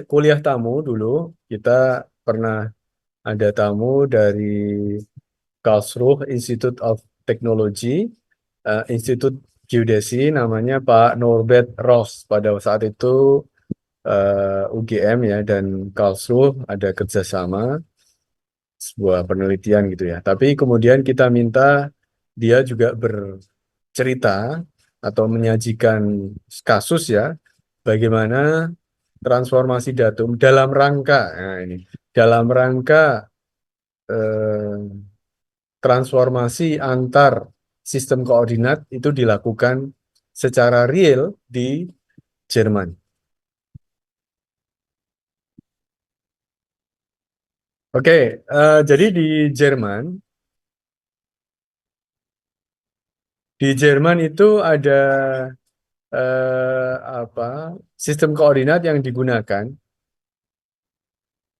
kuliah tamu dulu, kita pernah ada tamu dari Karlsruhe Institute of Technology, Institut Geodesi, namanya Pak Norbert Ross. Pada saat itu UGM ya dan Karlsruhe ada kerjasama sebuah penelitian gitu ya. Tapi kemudian kita minta dia juga bercerita atau menyajikan kasus ya, bagaimana transformasi datum dalam rangka, nah ini, dalam rangka eh, transformasi antar sistem koordinat itu dilakukan secara real di Jerman. Oke, jadi di Jerman itu ada apa sistem koordinat yang digunakan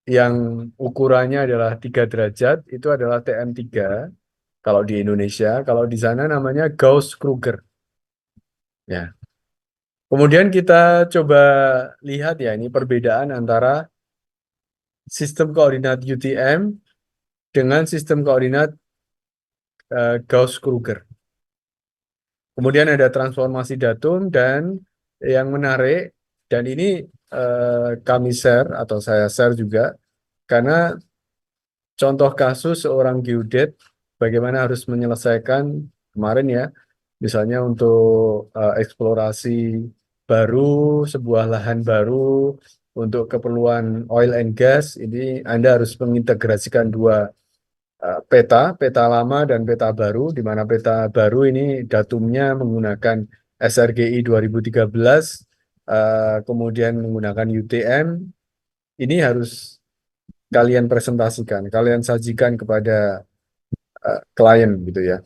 yang ukurannya adalah 3 derajat itu adalah TM3 kalau di Indonesia, kalau di sana namanya Gauss-Krüger ya. Kemudian kita coba lihat ya ini perbedaan antara sistem koordinat UTM dengan sistem koordinat Gauss-Krüger. Kemudian ada transformasi datum dan yang menarik dan ini kami share atau saya share juga karena contoh kasus seorang geodet bagaimana harus menyelesaikan kemarin ya, misalnya untuk eksplorasi baru, sebuah lahan baru untuk keperluan oil and gas, ini Anda harus mengintegrasikan dua peta lama dan peta baru, di mana peta baru ini datumnya menggunakan SRGI 2013, kemudian menggunakan UTM, ini harus kalian presentasikan, kalian sajikan kepada klien gitu ya.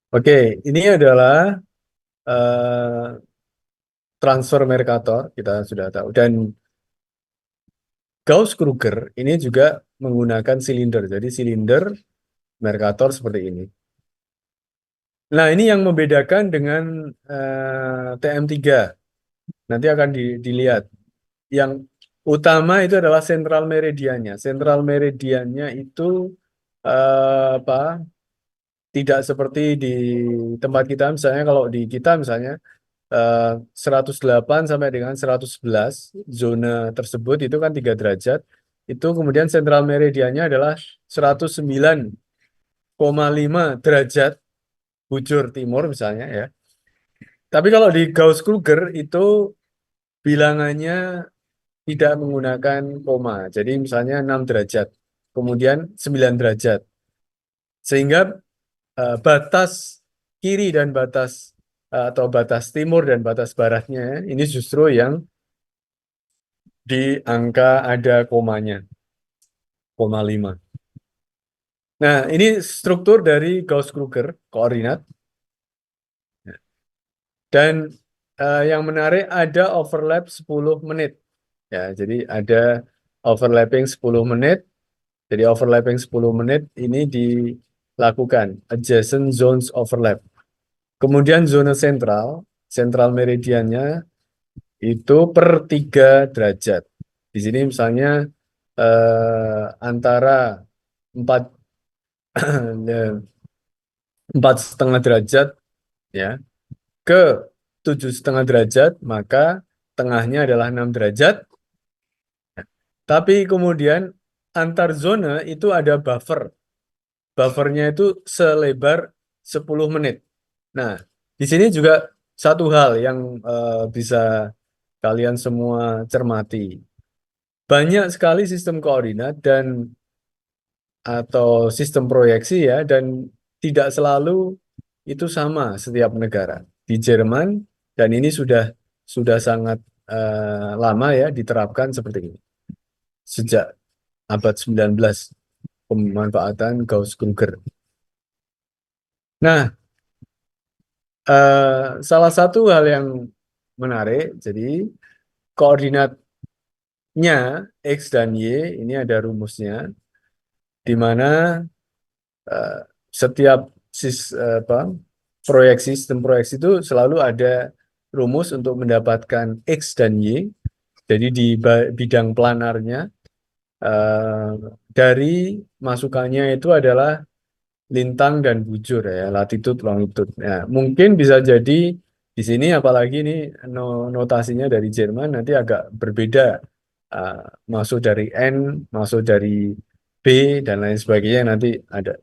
Oke, ini adalah eh, transfer Mercator, kita sudah tahu. Dan Gauss-Krüger ini juga menggunakan silinder. Jadi silinder Mercator seperti ini. Nah, ini yang membedakan dengan TM3. Nanti akan dilihat. Yang utama itu adalah sentral meridiannya. Sentral meridiannya itu apa? Tidak seperti di tempat kita misalnya kalau di kita misalnya eh, 108 sampai dengan 111 zona tersebut itu kan 3 derajat. Itu kemudian sentral meridiannya adalah 109,5 derajat bujur timur misalnya ya. Tapi kalau di Gauss-Krüger itu bilangannya tidak menggunakan koma. Jadi misalnya 6 derajat, kemudian 9 derajat. Sehingga batas kiri dan batas atau batas timur dan batas baratnya ini justru yang di angka ada komanya, 0,5. Nah, ini struktur dari Gauss-Krüger koordinat dan yang menarik ada overlap 10 menit. Ya, jadi ada overlapping 10 menit. Jadi overlapping 10 menit ini dilakukan adjacent zones overlap. Kemudian zona sentral, sentral meridiannya itu per 3 derajat. Di sini misalnya antara 4 4,5 derajat ya ke 7,5 derajat, maka tengahnya adalah 6 derajat. Tapi kemudian antar zona itu ada buffer. Buffernya itu selebar 10 menit. Nah, di sini juga satu hal yang bisa kalian semua cermati. Banyak sekali sistem koordinat dan atau sistem proyeksi ya dan tidak selalu itu sama setiap negara. Di Jerman dan ini sudah sangat lama ya diterapkan seperti ini. Sejak abad 19 pemanfaatan Gauss-Krüger. Nah, salah satu hal yang menarik, jadi koordinatnya X dan Y, ini ada rumusnya, di mana eh, setiap apa, sistem proyeksi itu selalu ada rumus untuk mendapatkan X dan Y. Jadi di bidang planarnya eh, dari masukannya itu adalah lintang dan bujur ya, latitude, longitude. Nah, mungkin bisa jadi di sini apalagi ini notasinya dari Jerman nanti agak berbeda. Eh, masuk dari N, masuk dari B dan lain sebagainya nanti ada.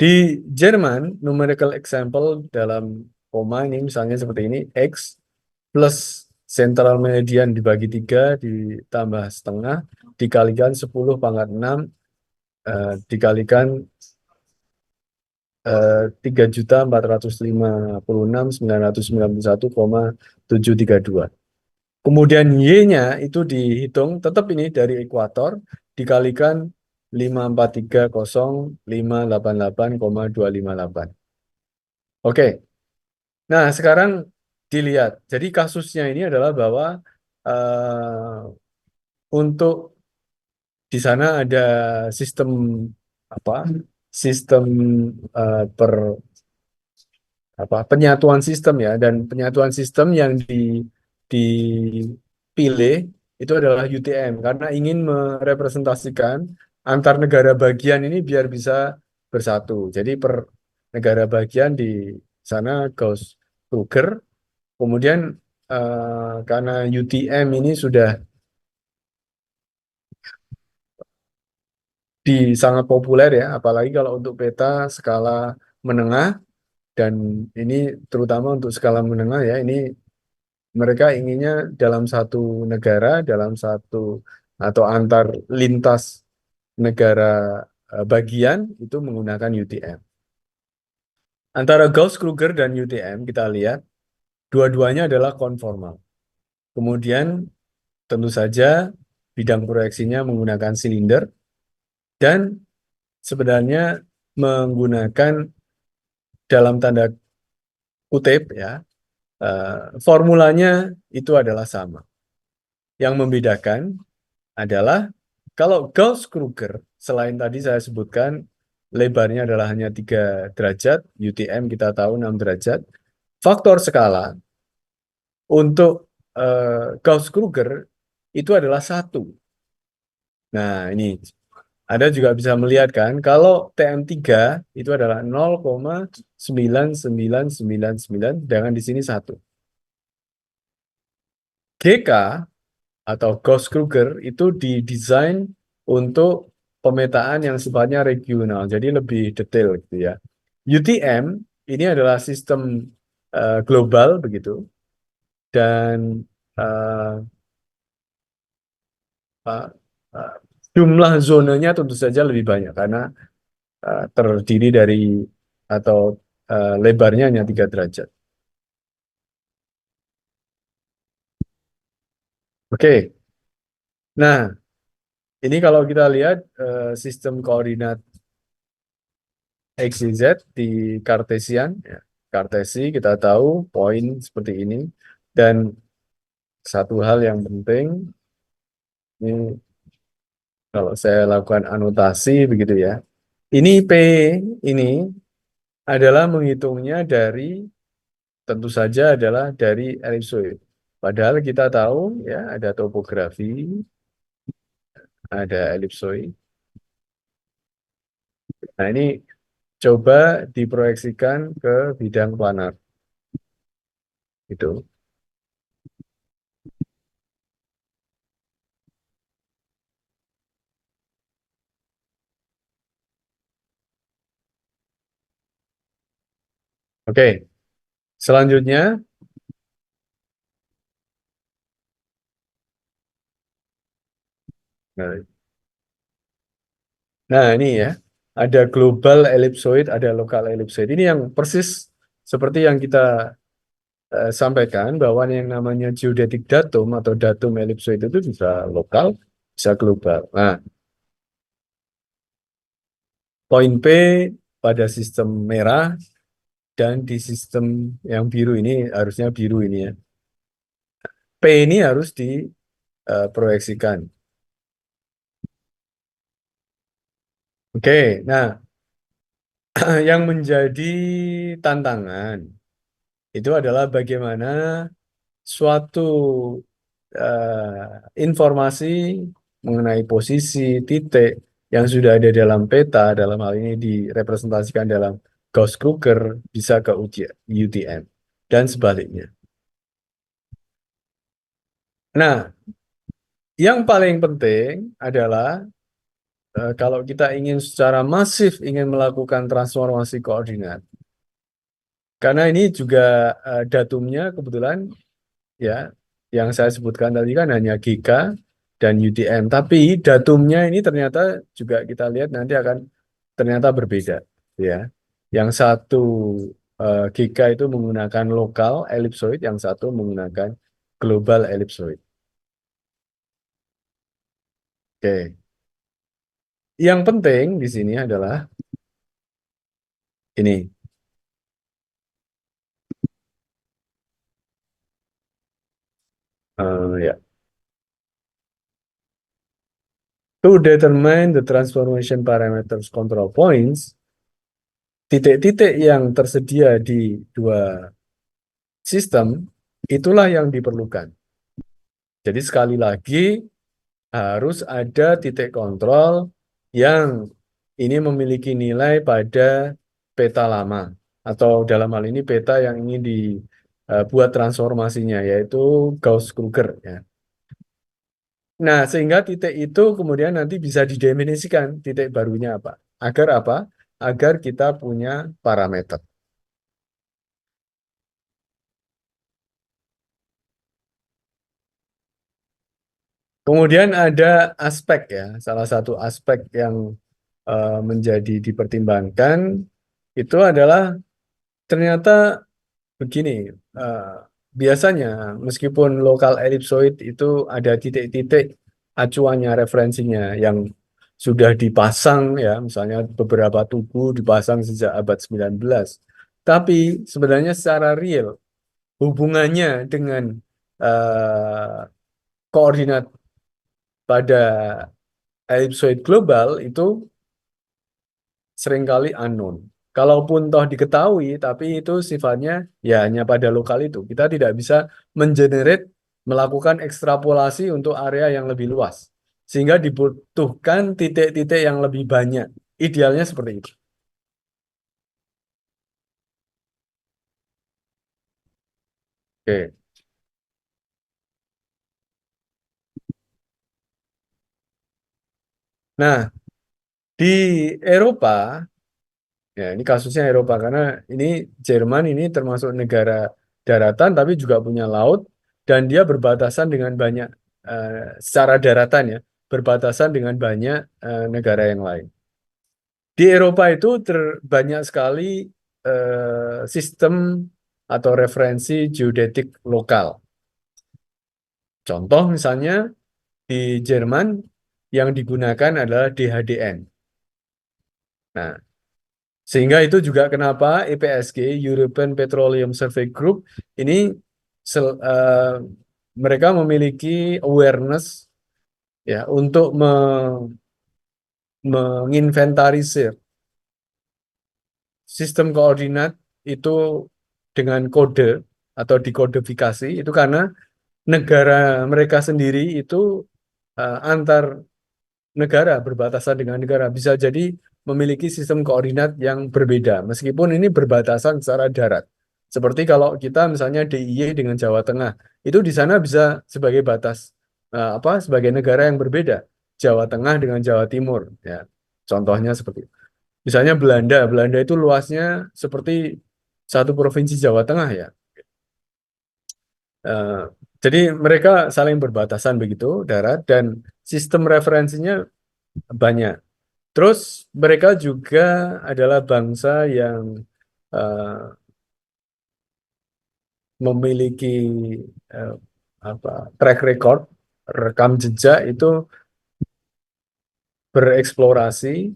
Di Jerman, numerical example dalam koma ini misalnya seperti ini, X plus central meridian dibagi 3 ditambah setengah dikalikan 10 pangkat 6 dikalikan 3.456.991,732. Kemudian Y-nya itu dihitung tetap ini dari ekuator dikalikan 5430588,258. Oke, nah sekarang dilihat. Jadi kasusnya ini adalah bahwa untuk di sana ada sistem apa? Sistem per apa penyatuan sistem ya, dan penyatuan sistem yang dipilih itu adalah UTM karena ingin merepresentasikan antar negara bagian ini biar bisa bersatu. Jadi per negara bagian di sana Gauss-Krüger. Kemudian karena UTM ini sudah sangat populer ya, apalagi kalau untuk peta skala menengah, dan ini terutama untuk skala menengah ya, ini mereka inginnya dalam satu negara, dalam satu atau antar lintas negara bagian itu menggunakan UTM. Antara Gauss-Krüger dan UTM kita lihat dua-duanya adalah konformal. Kemudian tentu saja bidang proyeksinya menggunakan silinder dan sebenarnya menggunakan dalam tanda kutip ya, formulanya itu adalah sama. Yang membedakan adalah kalau Gauss-Krüger, selain tadi saya sebutkan lebarnya adalah hanya 3 derajat, UTM kita tahu 6 derajat, faktor skala untuk Gauss-Krüger itu adalah 1. Nah, ini Anda juga bisa melihat kan, kalau TM3 itu adalah 0,9999, sedangkan di sini 1. GK atau Gauss-Krüger itu didesain untuk pemetaan yang sifatnya regional, jadi lebih detail gitu ya. UTM ini adalah sistem global begitu, dan eh, eh, eh, jumlah zonanya tentu saja lebih banyak karena terdiri dari atau lebarnya hanya 3 derajat. Oke, nah ini kalau kita lihat sistem koordinat X, Y, Z di Kartesian, ya. Kartesi kita tahu poin seperti ini, dan satu hal yang penting ini kalau saya lakukan anotasi begitu ya, ini P ini adalah menghitungnya dari tentu saja adalah dari elipsoid. Padahal kita tahu ya ada topografi, ada elipsoid. Nah ini coba diproyeksikan ke bidang planar itu. Oke, selanjutnya. Nah, ini ya, ada global ellipsoid, ada lokal ellipsoid. Ini yang persis seperti yang kita sampaikan bahwa yang namanya geodetic datum atau datum ellipsoid itu bisa lokal, bisa global. Nah, poin P pada sistem merah dan di sistem yang biru ini harusnya biru ini ya. P ini harus diproyeksikan. Oke, nah yang menjadi tantangan Itu adalah bagaimana suatu informasi mengenai posisi titik yang sudah ada dalam peta, dalam hal ini direpresentasikan dalam Gauss-Kruger, bisa ke UTM, dan sebaliknya. Nah, yang paling penting adalah kalau kita ingin secara masif ingin melakukan transformasi koordinat, karena ini juga datumnya kebetulan ya yang saya sebutkan tadi kan hanya GK dan UTM, tapi datumnya ini ternyata juga kita lihat nanti akan ternyata berbeda ya. Yang satu GK itu menggunakan lokal ellipsoid, yang satu menggunakan global ellipsoid. Oke. Yang penting di sini adalah ini. Ya. To determine the transformation parameters control points, titik-titik yang tersedia di dua sistem, itulah yang diperlukan. Jadi sekali lagi, harus ada titik kontrol yang ini memiliki nilai pada peta lama, atau dalam hal ini peta yang ingin dibuat transformasinya, yaitu Gauss-Kruger. Ya. Nah, sehingga titik itu kemudian nanti bisa didefinisikan titik barunya apa. Agar apa? Agar kita punya parameter. Kemudian ada aspek ya, salah satu aspek yang menjadi dipertimbangkan itu adalah ternyata begini, eh, biasanya meskipun lokal elipsoid itu ada titik-titik acuannya, referensinya yang sudah dipasang ya, misalnya beberapa tugu dipasang sejak abad 19. Tapi sebenarnya secara real hubungannya dengan koordinat pada ellipsoid global itu seringkali unknown. Kalaupun toh diketahui, tapi itu sifatnya ya hanya pada lokal itu. Kita tidak bisa mengenerate, melakukan ekstrapolasi untuk area yang lebih luas. Sehingga dibutuhkan titik-titik yang lebih banyak. Idealnya seperti itu. Oke. Nah, di Eropa, ya ini kasusnya Eropa karena ini Jerman ini termasuk negara daratan tapi juga punya laut dan dia berbatasan dengan banyak eh, secara daratan ya berbatasan dengan banyak negara yang lain. Di Eropa itu banyak sekali sistem atau referensi geodetik lokal. Contoh misalnya di Jerman yang digunakan adalah DHDN. Nah, sehingga itu juga kenapa EPSG, European Petroleum Survey Group, ini mereka memiliki awareness ya untuk menginventarisir sistem koordinat itu dengan kode atau dikodifikasi itu karena negara mereka sendiri itu antar negara berbatasan dengan negara bisa jadi memiliki sistem koordinat yang berbeda meskipun ini berbatasan secara darat. Seperti kalau kita misalnya DIY dengan Jawa Tengah, itu di sana bisa sebagai batas apa sebagai negara yang berbeda. Jawa Tengah dengan Jawa Timur ya. Contohnya seperti itu. Misalnya Belanda, Belanda itu luasnya seperti satu provinsi Jawa Tengah ya. Eh, jadi mereka saling berbatasan begitu darat dan sistem referensinya banyak. Terus mereka juga adalah bangsa yang eh, memiliki eh, apa track record, rekam jejak itu bereksplorasi,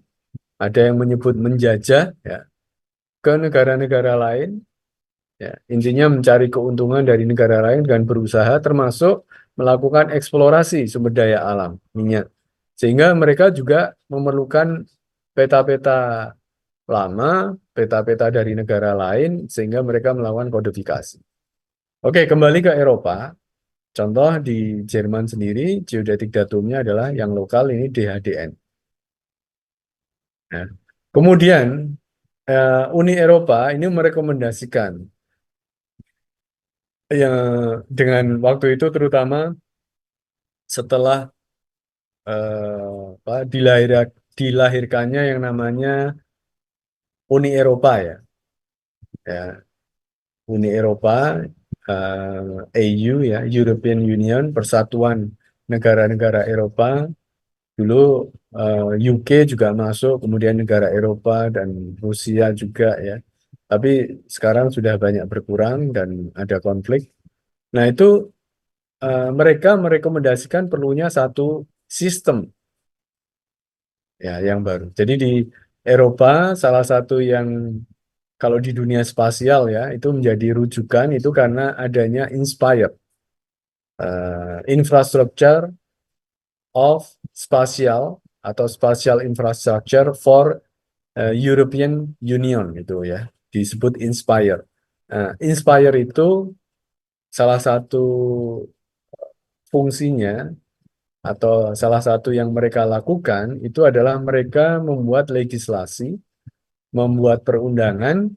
ada yang menyebut menjajah ya ke negara-negara lain, ya intinya mencari keuntungan dari negara lain dan berusaha termasuk melakukan eksplorasi sumber daya alam minyak, sehingga mereka juga memerlukan peta-peta lama peta-peta dari negara lain sehingga mereka melakukan kodifikasi. Oke, kembali ke Eropa. Contoh di Jerman sendiri, geodetik datumnya adalah yang lokal ini DHDN. Nah, kemudian Uni Eropa ini merekomendasikan dengan waktu itu terutama setelah dilahirkannya yang namanya Uni Eropa ya, ya Uni Eropa, EU ya, European Union, Persatuan Negara-negara Eropa. Dulu UK juga masuk, kemudian negara Eropa dan Rusia juga ya. Tapi sekarang sudah banyak berkurang dan ada konflik. Nah, itu mereka merekomendasikan perlunya satu sistem ya yang baru. Jadi di Eropa salah satu yang kalau di dunia spasial ya itu menjadi rujukan itu karena adanya Inspire, Infrastructure of Spatial atau Spatial Infrastructure for European Union gitu ya, disebut Inspire. Inspire itu salah satu fungsinya atau salah satu yang mereka lakukan itu adalah mereka membuat legislasi, membuat perundangan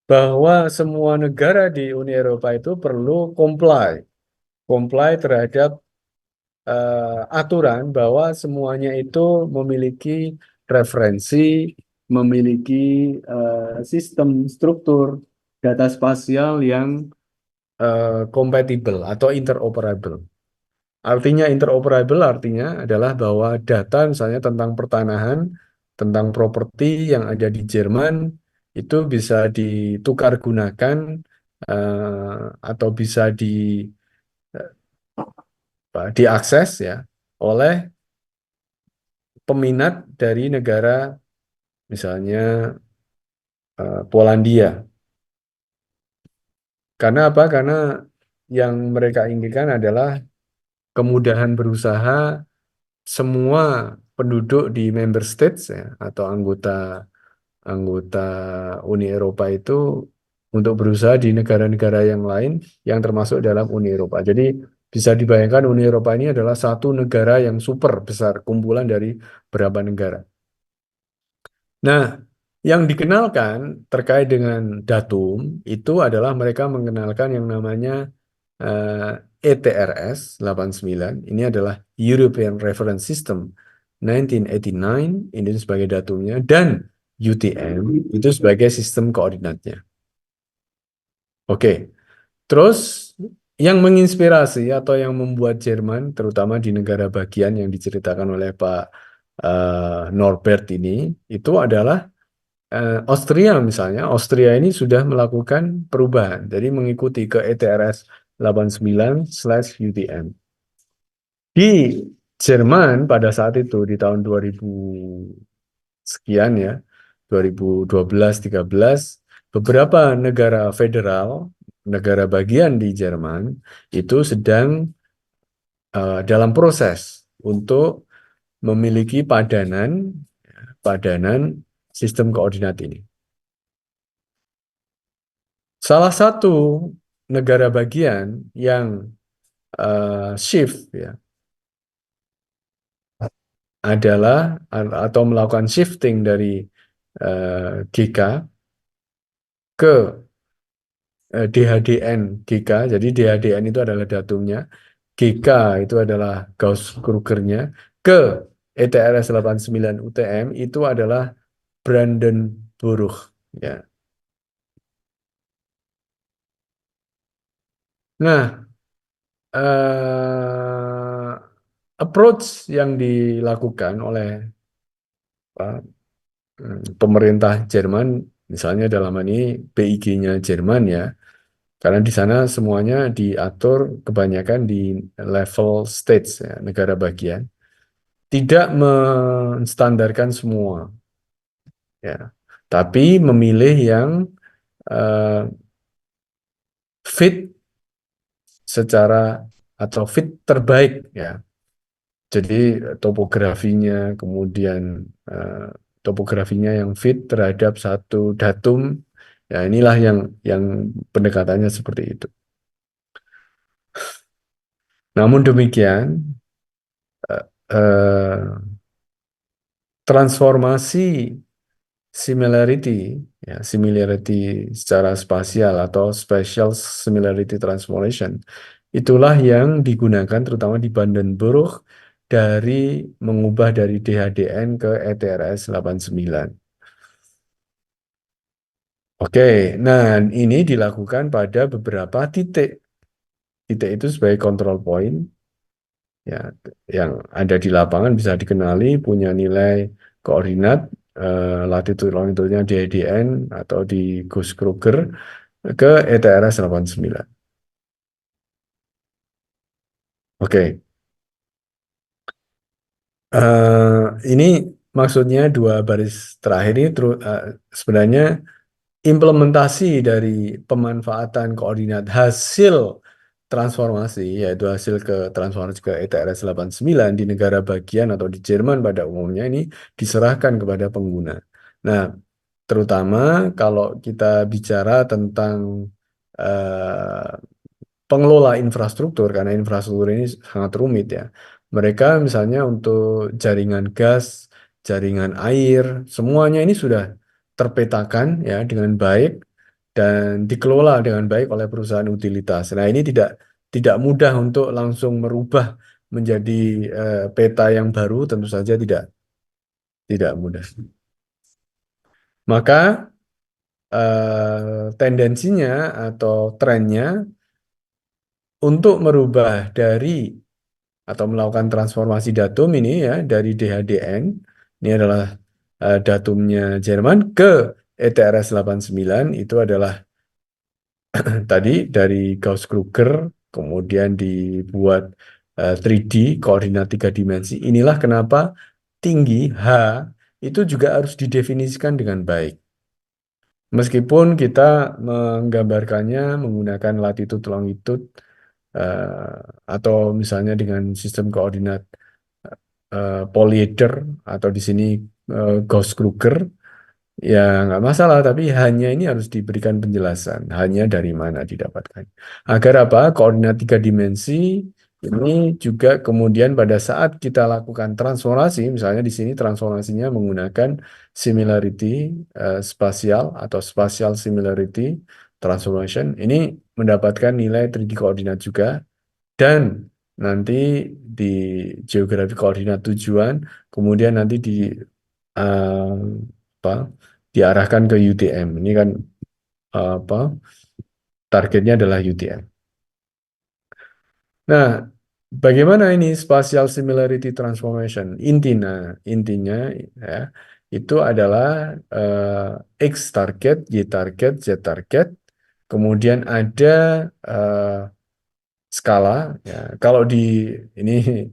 bahwa semua negara di Uni Eropa itu perlu comply terhadap aturan bahwa semuanya itu memiliki referensi, memiliki sistem struktur data spasial yang compatible atau interoperable. Artinya interoperable artinya adalah bahwa data misalnya tentang pertanahan, tentang properti yang ada di Jerman itu bisa ditukar gunakan atau bisa diakses ya oleh peminat dari negara misalnya Polandia. Karena apa? Karena yang mereka inginkan adalah kemudahan berusaha semua penduduk di member states ya, atau anggota anggota Uni Eropa itu untuk berusaha di negara-negara yang lain yang termasuk dalam Uni Eropa. Jadi bisa dibayangkan Uni Eropa ini adalah satu negara yang super besar, kumpulan dari beberapa negara. Nah, yang dikenalkan terkait dengan datum itu adalah mereka mengenalkan yang namanya ETRS 89. Ini adalah European Reference System 1989, ini sebagai datumnya, dan UTM itu sebagai sistem koordinatnya. Oke, terus yang menginspirasi atau yang membuat Jerman, terutama di negara bagian yang diceritakan oleh Pak Norbert ini, itu adalah Austria misalnya. Austria ini sudah melakukan perubahan, jadi mengikuti ke ETRS 89/UTM. Di Jerman pada saat itu di tahun 2000 sekian ya, 2012-13, beberapa negara federal, negara bagian di Jerman itu sedang dalam proses untuk memiliki padanan sistem koordinat ini. Salah satu negara bagian yang shift ya adalah atau melakukan shifting dari GK ke DHDN GK. Jadi DHDN itu adalah datumnya, GK itu adalah Gauss-Krugernya, ke ETRS 89 UTM itu adalah Brandenburg ya. Nah, eh, approach yang dilakukan oleh pemerintah Jerman, misalnya dalam hal ini BIG-nya Jerman ya, karena di sana semuanya diatur kebanyakan di level states ya, negara bagian, tidak menstandarkan semua ya, tapi memilih yang eh, fit secara atau fit terbaik ya. Jadi topografinya, kemudian topografinya yang fit terhadap satu datum. Ya, inilah yang pendekatannya seperti itu. Namun demikian, eh, eh, transformasi similarity, ya, similarity secara spasial atau spatial similarity transformation, itulah yang digunakan terutama di Vandenberg dari mengubah dari DHDN ke ETRS 89. Oke, nah ini dilakukan pada beberapa titik. Titik itu sebagai control point, ya, yang ada di lapangan bisa dikenali punya nilai koordinat latitude longitudenya DDN atau di Gauss Kruger ke ETRS 89. Oke, ini maksudnya dua baris terakhir ini sebenarnya implementasi dari pemanfaatan koordinat hasil transformasi, yaitu hasil ke transformasi ke ETRS 89 di negara bagian atau di Jerman pada umumnya ini diserahkan kepada pengguna. Nah, terutama kalau kita bicara tentang eh, pengelola infrastruktur, karena infrastruktur ini sangat rumit ya. Mereka misalnya untuk jaringan gas, jaringan air, semuanya ini sudah terpetakan ya dengan baik dan dikelola dengan baik oleh perusahaan utilitas. Nah, ini tidak mudah untuk langsung merubah menjadi peta yang baru, tentu saja tidak mudah. Maka tendensinya atau trennya untuk merubah dari atau melakukan transformasi datum ini ya dari DHDN, ini adalah datumnya Jerman, ke ETRS 89 itu adalah tadi dari Gauss-Kruger kemudian dibuat 3D koordinat tiga dimensi. Inilah kenapa tinggi H itu juga harus didefinisikan dengan baik. Meskipun kita menggambarkannya menggunakan latitude longitude atau misalnya dengan sistem koordinat polyeder atau di sini Gauss-Kruger, ya nggak masalah, tapi hanya ini harus diberikan penjelasan, hanya dari mana didapatkan. Agar apa? Koordinat tiga dimensi ini juga kemudian pada saat kita lakukan transformasi, misalnya di sini transformasinya menggunakan similarity spasial atau spatial similarity transformation, ini mendapatkan nilai 3D koordinat juga, dan nanti di geografi koordinat tujuan, kemudian nanti eh, apa diarahkan ke UTM. Ini kan apa targetnya adalah UTM. Nah, bagaimana ini spatial similarity transformation? Intinya ya itu adalah X target, Y target, Z target. Kemudian ada eh, skala. Ya, kalau di ini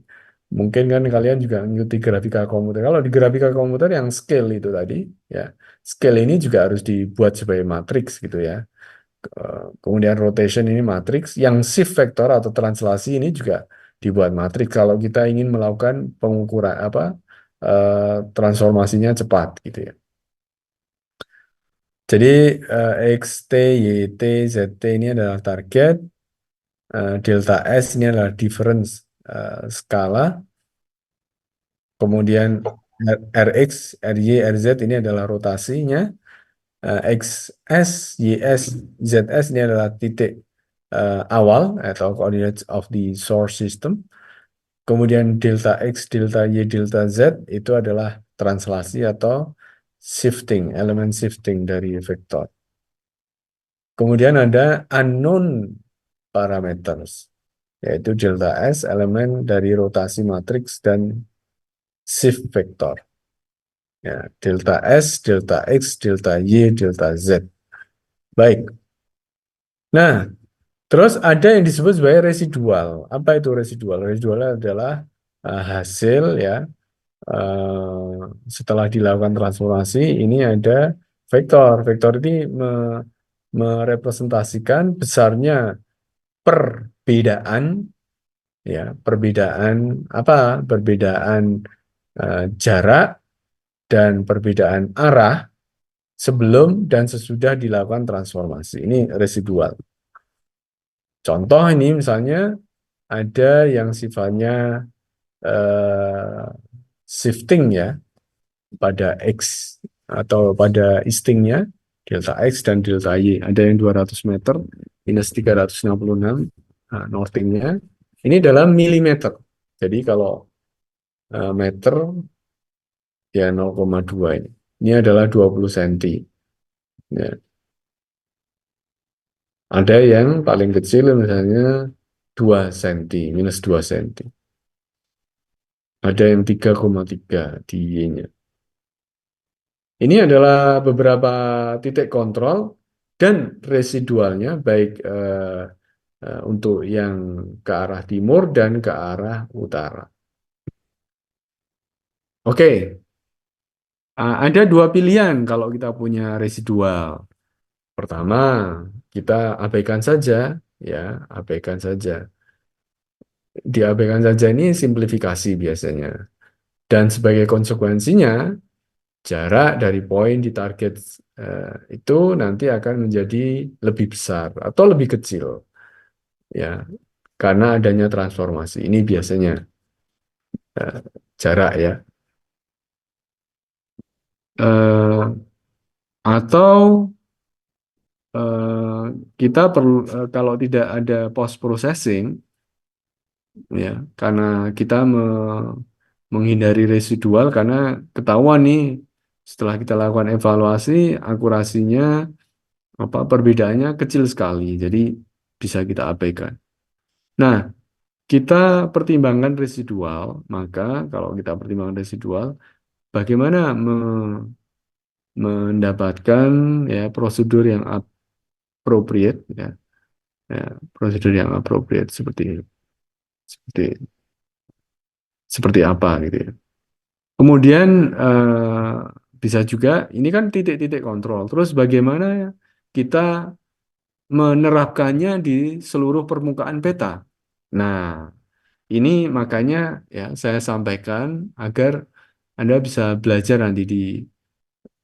mungkin kan kalian juga mengikuti grafika komputer. Kalau di grafika komputer yang scale itu tadi, ya scale ini juga harus dibuat sebagai matriks gitu ya. Kemudian rotation ini matriks, yang shift vector atau translasi ini juga dibuat matriks kalau kita ingin melakukan pengukuran apa transformasinya cepat gitu ya. Jadi X, T, Y, T, Z, T ini adalah target, delta S ini adalah difference skala, kemudian RX, RY, RZ ini adalah rotasinya, XS, YS, ZS ini adalah titik awal atau coordinates of the source system. Kemudian delta X, delta Y, delta Z itu adalah translasi atau shifting, elemen shifting dari vektor. Kemudian ada unknown parameters, yaitu delta S, elemen dari rotasi matriks dan shift vektor. Ya, delta S, delta X, delta Y, delta Z. Baik. Nah, terus ada yang disebut sebagai residual. Apa itu residual? Residual adalah hasil ya setelah dilakukan transformasi ini ada vektor. Vektor ini merepresentasikan besarnya perbedaan ya, perbedaan apa? Perbedaan jarak dan perbedaan arah sebelum dan sesudah dilakukan transformasi. Ini residual. Contoh ini misalnya ada yang sifatnya eh, shifting ya pada X atau pada istingnya delta X dan delta Y. Ada yang 200 meter minus 366 northingnya. Ini dalam milimeter. Jadi kalau meter ya 0,2 ini. Ini adalah 20 cm. Ya. Ada yang paling kecil misalnya 2 cm, minus 2 cm. Ada yang 3,3 di Y-nya. Ini adalah beberapa titik kontrol dan residualnya baik untuk yang ke arah timur dan ke arah utara. Oke, ada dua pilihan kalau kita punya residual. Pertama, kita abaikan saja, ya, abaikan saja. Diabaikan saja ini simplifikasi biasanya. Dan sebagai konsekuensinya, jarak dari poin di target itu nanti akan menjadi lebih besar atau lebih kecil, ya, karena adanya transformasi. Ini biasanya eh, jarak ya. Atau kita perlu kalau tidak ada post processing, ya, karena kita menghindari residual karena ketahuan nih setelah kita lakukan evaluasi akurasinya perbedaannya kecil sekali, jadi bisa kita abaikan. Nah, kita pertimbangkan residual, maka kalau kita pertimbangkan residual, bagaimana mendapatkan ya prosedur yang appropriate ya, ya, prosedur yang appropriate seperti seperti apa gitu ya. Kemudian bisa juga ini kan titik-titik kontrol. Terus bagaimana kita menerapkannya di seluruh permukaan peta. Nah, ini makanya ya saya sampaikan agar Anda bisa belajar nanti di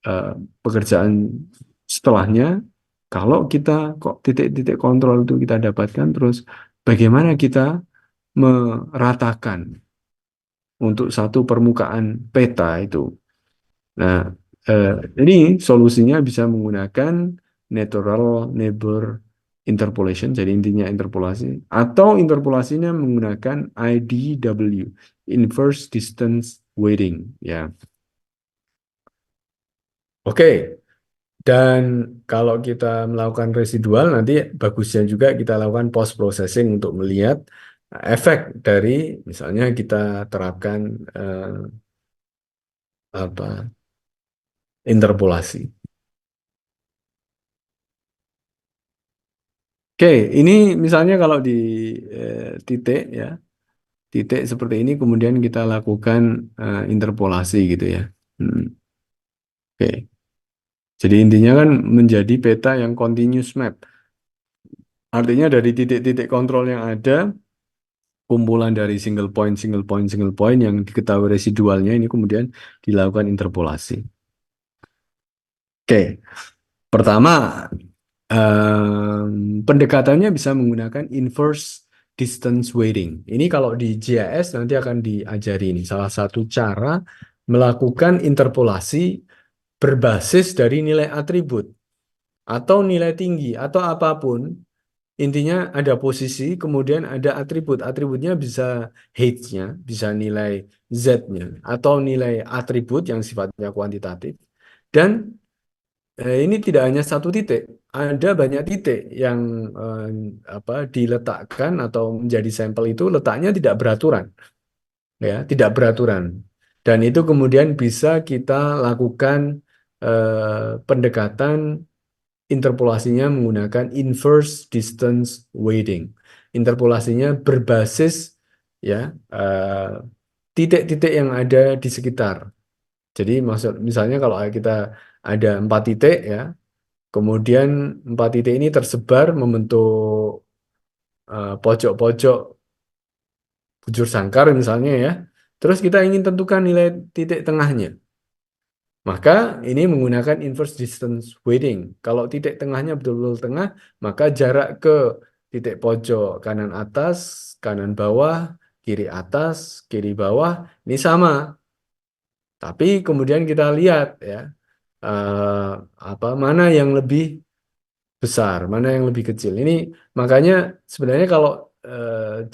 eh, pekerjaan setelahnya. Kalau kita kok titik-titik kontrol itu kita dapatkan, terus bagaimana kita meratakan untuk satu permukaan peta itu. Nah, eh, ini solusinya bisa menggunakan natural neighbor interpolation, jadi intinya interpolasi, atau interpolasinya menggunakan IDW, inverse distance weighting, ya. Oke, dan kalau kita melakukan residual, nanti bagusnya juga kita lakukan post processing untuk melihat efek dari misalnya kita terapkan apa interpolasi. Oke, ini misalnya kalau di titik ya, titik seperti ini kemudian kita lakukan interpolasi gitu ya. Hmm, Oke, jadi intinya kan menjadi peta yang continuous map. Artinya dari titik-titik kontrol yang ada, kumpulan dari single point, single point, single point yang diketahui residualnya ini kemudian dilakukan interpolasi. Oke, pertama pendekatannya bisa menggunakan inverse distance weighting. Ini kalau di GIS nanti akan diajari ini salah satu cara melakukan interpolasi berbasis dari nilai atribut atau nilai tinggi atau apapun. Intinya ada posisi, kemudian ada atribut. Atributnya bisa height-nya, bisa nilai Z-nya, atau nilai atribut yang sifatnya kuantitatif. Dan ini tidak hanya satu titik, ada banyak titik yang diletakkan atau menjadi sampel itu letaknya tidak beraturan, ya, tidak beraturan. Dan itu kemudian bisa kita lakukan pendekatan interpolasinya menggunakan inverse distance weighting. Interpolasinya berbasis ya titik-titik yang ada di sekitar. Jadi maksud misalnya kalau kita ada 4 titik ya, kemudian 4 titik ini tersebar membentuk pojok-pojok bujur sangkar misalnya ya. Terus kita ingin tentukan nilai titik tengahnya. Maka ini menggunakan inverse distance weighting. Kalau titik tengahnya betul-betul tengah, maka jarak ke titik pojok kanan atas, kanan bawah, kiri atas, kiri bawah, ini sama. Tapi kemudian kita lihat ya, eh, mana yang lebih besar, mana yang lebih kecil. Ini makanya sebenarnya kalau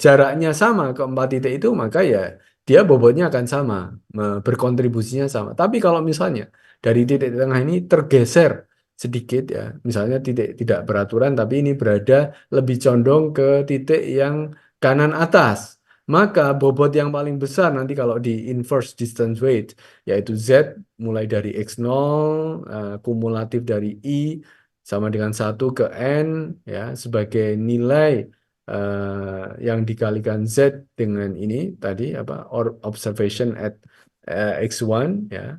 jaraknya sama ke empat titik itu, maka ya dia bobotnya akan sama, berkontribusinya sama. Tapi kalau misalnya dari titik tengah ini tergeser sedikit ya, misalnya titik tidak beraturan, tapi ini berada lebih condong ke titik yang kanan atas. Maka bobot yang paling besar nanti kalau di inverse distance weight, yaitu Z mulai dari X0, kumulatif dari I, sama dengan 1 ke N ya sebagai nilai yang dikalikan Z dengan ini tadi observation at X1 ya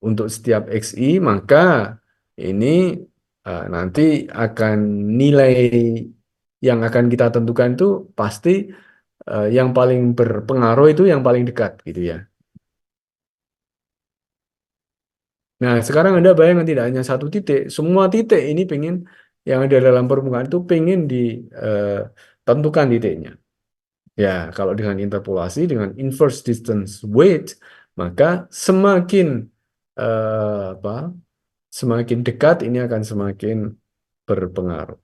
untuk setiap XI, maka ini nanti akan nilai yang akan kita tentukan itu pasti yang paling berpengaruh itu yang paling dekat gitu ya. Nah, sekarang Anda bayangkan tidak hanya satu titik, semua titik ini pengen yang ada dalam permukaan itu pengen ditentukan titiknya. Ya, kalau dengan interpolasi, dengan inverse distance weight, maka semakin eh, apa, semakin dekat ini akan semakin berpengaruh.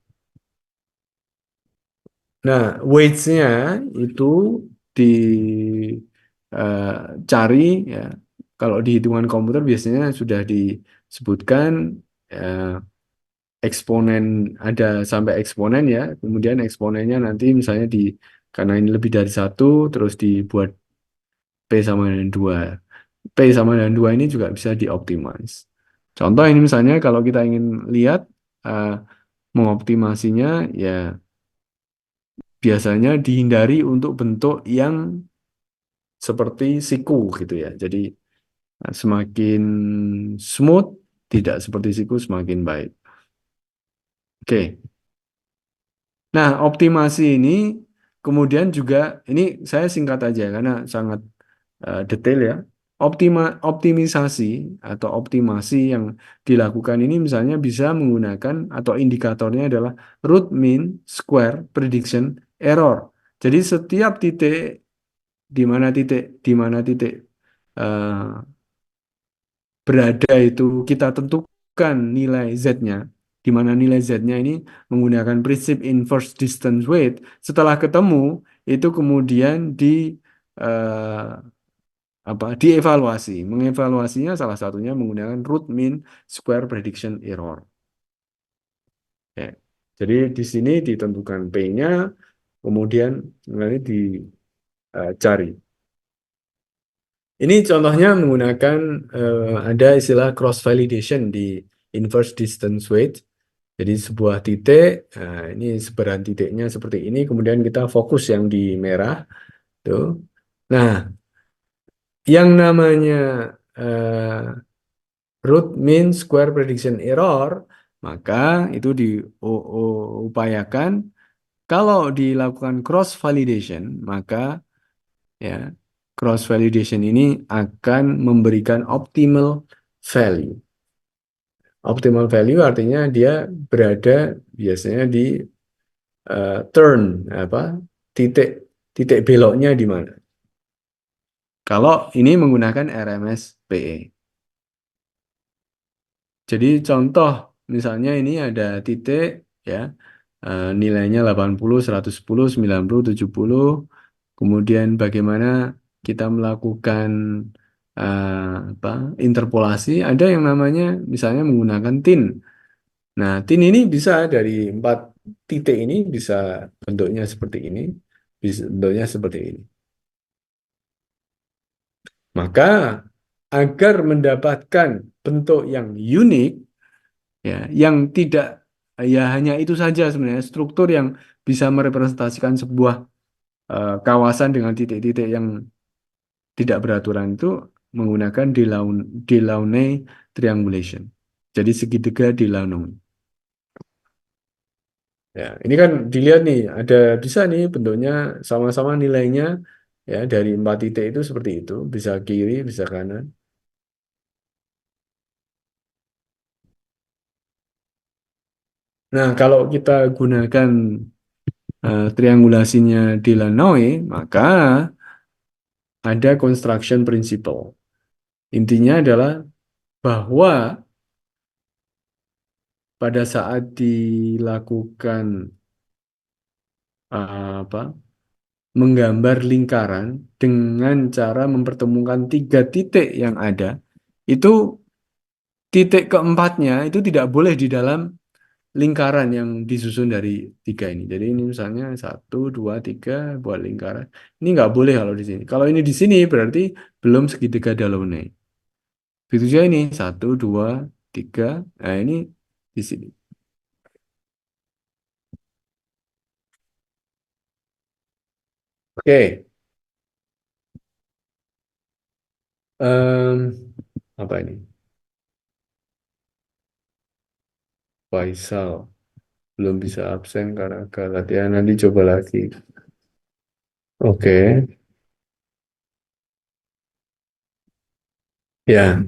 Nah, weights-nya itu dicari ya. Kalau di hitungan komputer biasanya sudah disebutkan eh, eksponen ada sampai eksponen ya. Kemudian eksponennya nanti misalnya karena ini lebih dari satu, terus dibuat P sama dengan 2. P sama dengan 2 ini juga bisa dioptimize. Contoh ini misalnya kalau kita ingin lihat eh, mengoptimasinya ya biasanya dihindari untuk bentuk yang seperti siku gitu ya. Jadi semakin smooth, tidak seperti siku semakin baik. Oke. Nah, optimasi ini kemudian juga ini saya singkat aja karena sangat detail ya. Optimisasi atau optimasi yang dilakukan ini misalnya bisa menggunakan atau indikatornya adalah root mean square prediction error. Jadi setiap titik di mana titik eh, berada itu kita tentukan nilai Z-nya, di mana nilai Z-nya ini menggunakan prinsip inverse distance weight. Setelah ketemu, itu kemudian eh, dievaluasi. Mengevaluasinya salah satunya menggunakan root mean square prediction error. Ya. Jadi di sini ditentukan P-nya, kemudian nanti dicari. Ini contohnya menggunakan ada istilah cross validation di inverse distance weight. Jadi sebuah titik, ini sebaran titiknya seperti ini, kemudian kita fokus yang di merah, tuh. Nah, yang namanya eh, root mean square prediction error, maka itu diupayakan kalau dilakukan cross validation, maka ya cross validation ini akan memberikan optimal value. Optimal value artinya dia berada biasanya di turn titik titik beloknya di mana. Kalau ini menggunakan RMS PE. Jadi contoh misalnya ini ada titik ya nilainya 80, 110, 90, 70. Kemudian bagaimana kita melakukan interpolasi, ada yang namanya misalnya menggunakan tin. Nah, tin ini bisa dari 4 titik ini bisa bentuknya seperti ini, bisa bentuknya seperti ini. Maka agar mendapatkan bentuk yang unik, ya, yang tidak ya hanya itu saja sebenarnya struktur yang bisa merepresentasikan sebuah kawasan dengan titik-titik yang tidak beraturan itu menggunakan Delaunay triangulation. Jadi segitiga Delaunay. Ya, ini kan dilihat nih, ada bisa nih bentuknya sama-sama nilainya ya dari 4 titik itu seperti itu, bisa kiri, bisa kanan. Nah, kalau kita gunakan triangulasinya Delanoy, maka ada construction principle. Intinya adalah bahwa pada saat dilakukan apa menggambar lingkaran dengan cara mempertemukan tiga titik yang ada, itu titik keempatnya itu tidak boleh di dalam lingkaran yang disusun dari tiga ini. Jadi ini misalnya satu, dua, tiga buat lingkaran. Ini nggak boleh kalau di sini. Kalau ini di sini berarti belum segitiga Delaunay. Begitu juga ini satu, dua, tiga. Nah ini di sini. Oke, em, apa ini? Faisal belum bisa absen karena agak latihan. Nanti coba lagi. Oke, ya.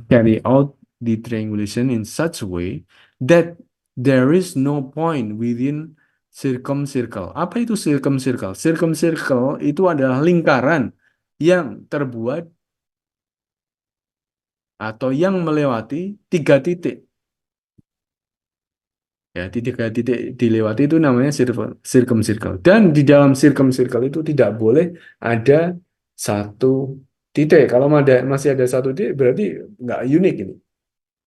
Carry out the triangulation in such a way that there is no point within circumcircle. Apa itu circumcircle? Circumcircle itu adalah lingkaran yang terbuat atau yang melewati tiga titik. Ya, tiga titik dilewati itu namanya circumcircle. Dan di dalam circumcircle itu tidak boleh ada satu titik. Kalau masih ada satu titik berarti nggak unik ini.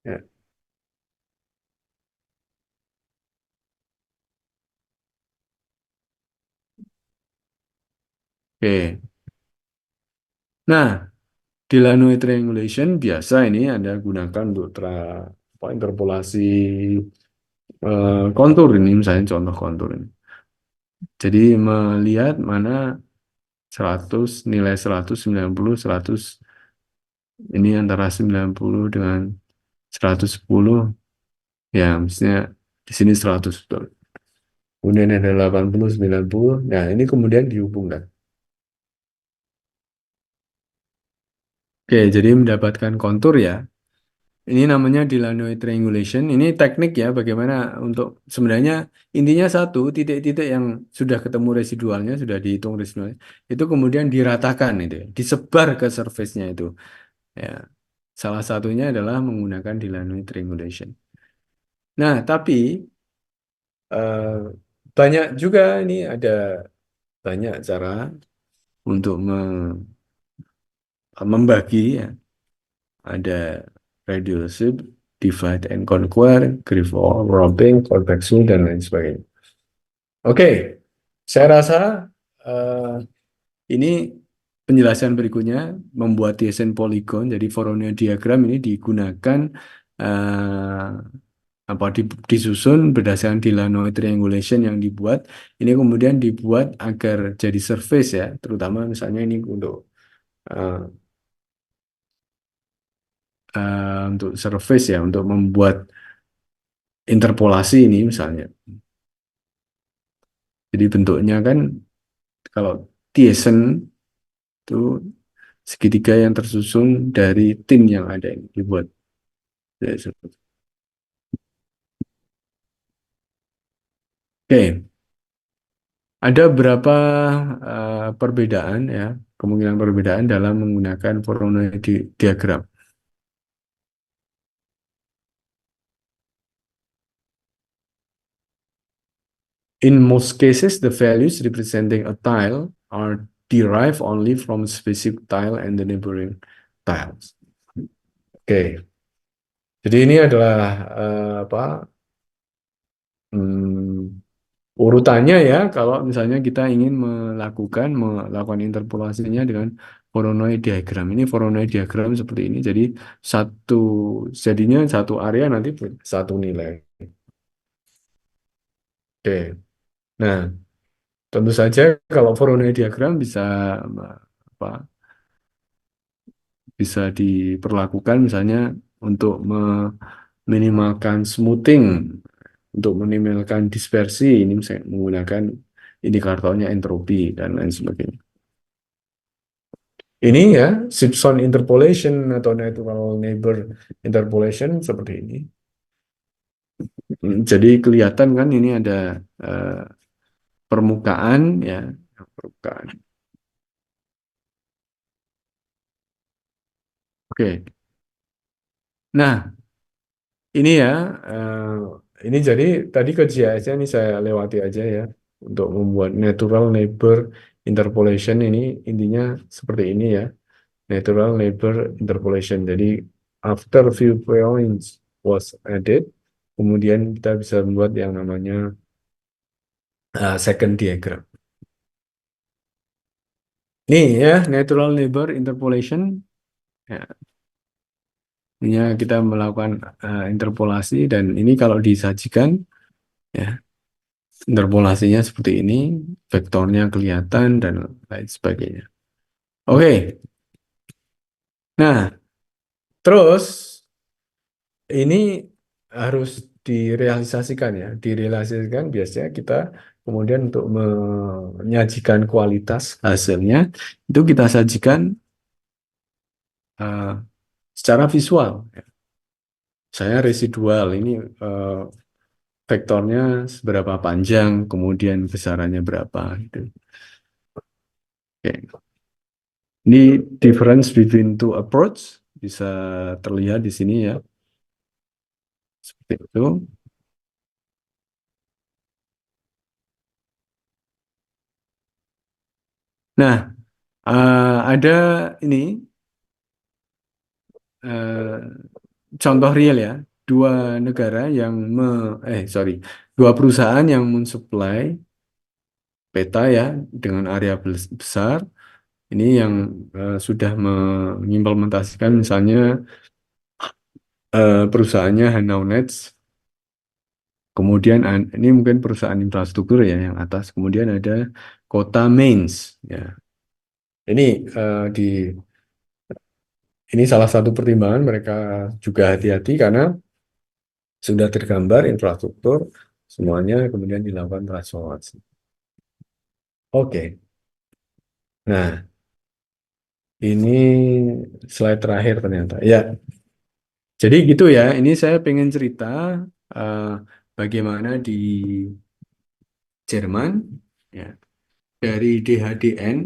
Ya. Oke. Nah, Delanoy triangulation biasa ini Anda gunakan untuk interpolasi kontur ini, misalnya contoh kontur ini. Jadi melihat mana 100, nilai 190, 100, ini antara 90 dengan 110, ya misalnya di sini 100, betul. Kemudian ada 80, 90, nah ini kemudian dihubungkan. Oke, jadi mendapatkan kontur ya. Ini namanya Delanoy triangulation. Ini teknik ya, bagaimana untuk sebenarnya intinya satu titik-titik yang sudah ketemu residualnya, sudah dihitung residualnya, itu kemudian diratakan itu, ya, disebar ke surface-nya itu. Ya, salah satunya adalah menggunakan Delanoy triangulation. Nah, tapi eh, banyak juga ini ada banyak cara untuk membagi ya. Ada radial divide and conquer, Griffith, robbing, convection, dan lain sebagainya. Oke, saya rasa eh, ini penjelasan berikutnya membuat Thiessen polygon. Jadi Voronoi diagram ini digunakan eh, apa disusun berdasarkan Delanoy triangulation yang dibuat. Ini kemudian dibuat agar jadi surface ya, terutama misalnya ini eh, untuk surface ya, untuk membuat interpolasi ini misalnya. Jadi bentuknya kan kalau Thiessen itu segitiga yang tersusun dari tim yang ada ini dibuat. Oke, ada berapa perbedaan ya, kemungkinan perbedaan dalam menggunakan Voronoi diagram. In most cases, the values representing a tile are derived only from specific tile and the neighboring tiles. Oke, jadi ini adalah apa? Hmm, urutannya ya, kalau misalnya kita ingin melakukan interpolasinya dengan Voronoi diagram. Ini Voronoi diagram seperti ini. Jadi satu jadinya satu area nanti satu nilai. Oke. Nah, tentu saja kalau Voronoi diagram bisa apa bisa diperlakukan misalnya untuk meminimalkan smoothing, untuk meminimalkan dispersi ini misalnya menggunakan indikatornya entropi dan lain sebagainya. Ini ya, Simpson interpolation atau natural neighbor interpolation seperti ini. Jadi kelihatan kan ini ada permukaan ya, permukaan. Oke. Nah, ini ya, ini jadi tadi ke GIS ini saya lewati aja ya untuk membuat natural neighbor interpolation ini intinya seperti ini ya, natural neighbor interpolation. Jadi after few points was added, kemudian kita bisa membuat yang namanya second diagram. Nih ya, natural neighbor interpolation. Ya, ini ya, kita melakukan interpolasi dan ini kalau disajikan ya interpolasinya seperti ini, vektornya kelihatan dan lain sebagainya. Oke, nah terus ini harus direalisasikan ya, direalisasikan biasanya kita kemudian untuk menyajikan kualitas hasilnya itu kita sajikan uh, secara visual. Saya residual ini vektornya seberapa panjang, kemudian besarannya berapa gitu. Oke. Ini difference between two approach bisa terlihat di sini ya, seperti itu. Nah, ada ini eh, contoh real ya, dua negara yang sorry, dua perusahaan yang mensuplai peta ya dengan area besar. Ini yang sudah mengimplementasikan misalnya perusahaannya Hanau Nets. Kemudian ini mungkin perusahaan infrastruktur ya yang atas. Kemudian ada kota Mainz ya. Ini di ini salah satu pertimbangan mereka juga hati-hati karena sudah tergambar infrastruktur semuanya kemudian dilakukan transformasi. Oke. Nah, ini slide terakhir ternyata. Ya, jadi gitu ya. Ini saya pengen cerita eh, bagaimana di Jerman ya dari DHDN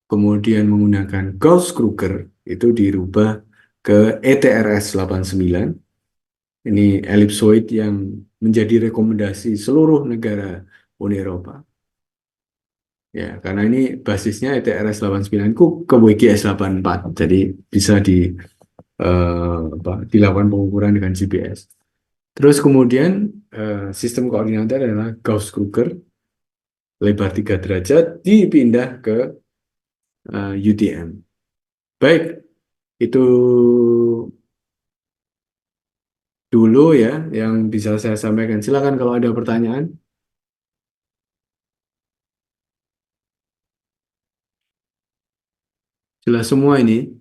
kemudian menggunakan Gauss-Kruger itu dirubah ke ETRS 89. Ini elipsoid yang menjadi rekomendasi seluruh negara Uni Eropa. Ya, karena ini basisnya ETRS 89 ku ke WGS 84. Jadi bisa dilakukan pengukuran dengan GPS. Terus kemudian sistem koordinatnya adalah Gauss-Kruger lebar 3 derajat dipindah ke UTM. Baik, itu dulu ya yang bisa saya sampaikan. Silakan kalau ada pertanyaan. Jelas semua ini.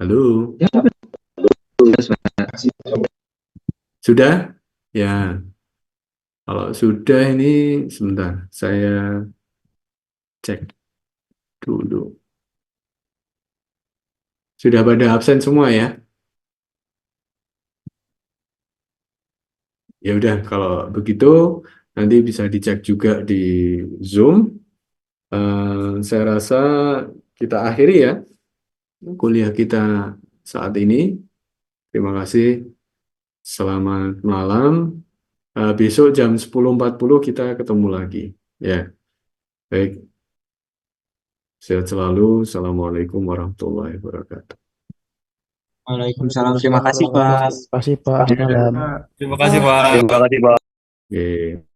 Halo, Ya, betul, sudah? Ya, kalau sudah ini sebentar, saya cek dulu. Sudah pada absen semua ya? Ya udah, kalau begitu nanti bisa dicek juga di Zoom. Saya rasa kita akhiri ya kuliah kita saat ini. Terima kasih. Selamat malam. Besok jam 10.40 kita ketemu lagi. Ya, baik. Sehat selalu. Assalamualaikum warahmatullahi wabarakatuh. Waalaikumsalam. Terima kasih, Pak. Terima kasih Pak. Selamat malam. Terima kasih, Pak. Oke.